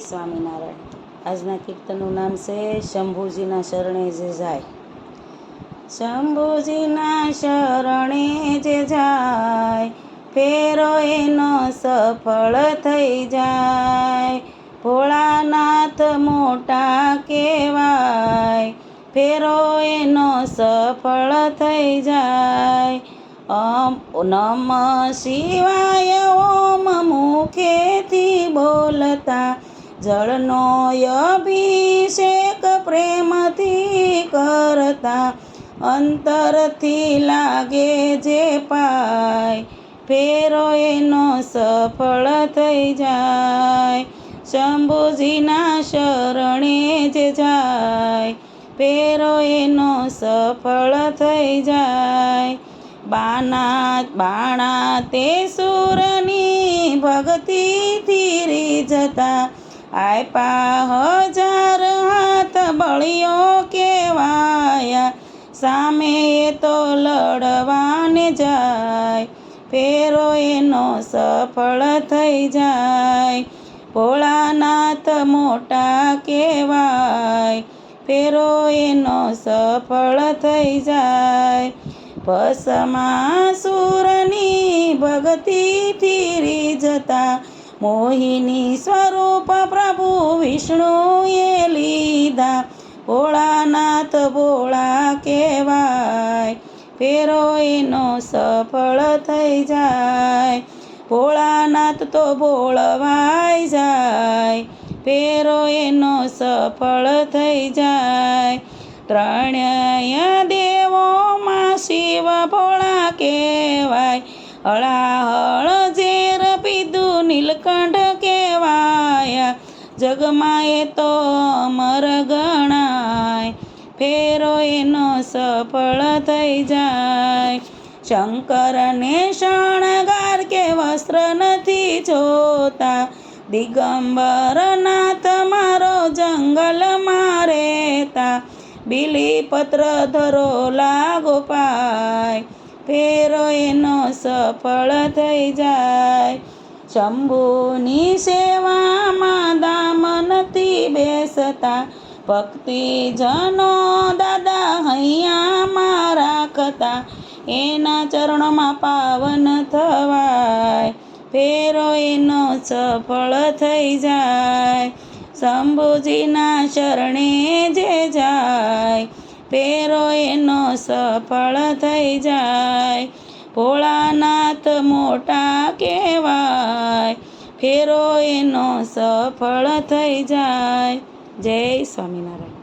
સ્વામિનારાયણ। આજના કીર્તનનું નામ છે શંભુજીના શરણે જે જાય। શંભુજીના શરણે જે જાય, ફેરો એનો સફળ થઈ જાય। ભોળાનાથ મોટા કહેવાય, ફેરો એનો સફળ થઈ જાય। નમ શિવાય ઓમ મુખેથી બોલતા, જળનો અભિષેક પ્રેમથી કરતા, અંતરથી લાગે જે પાય, ફેરો એનો સફળ થઈ જાય। શંભુજીના શરણે જે જાય, ફેરો એનો સફળ થઈ જાય। બાણા તે સુરની ભક્તિથી રીઝતા, આપ્યા 1000 હાથ બળિયો કહેવાયા। સામે એ તો લડવાને જાય, ફેરો એનો સફળ થઈ જાય। ભોળાનાથ મોટા કહેવાય, ફેરો એનો સફળ થઈ જાય। ભસ્માસુરની ભક્તિથી રીઝતા, મોહિની સ્વરૂપ પ્રભુ વિષ્ણુએ લીધા। ભોળાનાથ ભોળા કહેવાય, ફેરો એનો સફળ થઈ જાય। ભોળાનાથ તો ભોળવાઈ જાય, ફેરો એનો સફળ થઈ જાય। ત્રણેય દેવોમાં શિવ ભોળા કહેવાય, હળાહળ ઝેર પીધું નીલકંઠ કહેવાયા। જગમાં એ તો અમર ગણાય, ફેરો એનો સફળ થઈ જાય। શંકરને શણગાર કે વસ્ત્ર નથી જોતા, દિગંબર નાથ મારો જંગલમાં રહેતા। બીલીપત્ર ધરો લાગો પાય, ફેરો એનો સફળ થઈ જાય। શંભુની સેવામાં દામ નથી બેસતા, ભક્તિજનો દાદા હૈયામાં રાખતા। એના ચરણોમાં પાવન થવાય, ફેરો એનો સફળ થઈ જાય। શંભુજીના શરણે જે જાય, ફેરો એનો સફળ થઈ જાય। ભોળાનાથ મોટા કહેવાય, ફેરો એનો સફળ થઈ જાય। જય સ્વામિનારાયણ।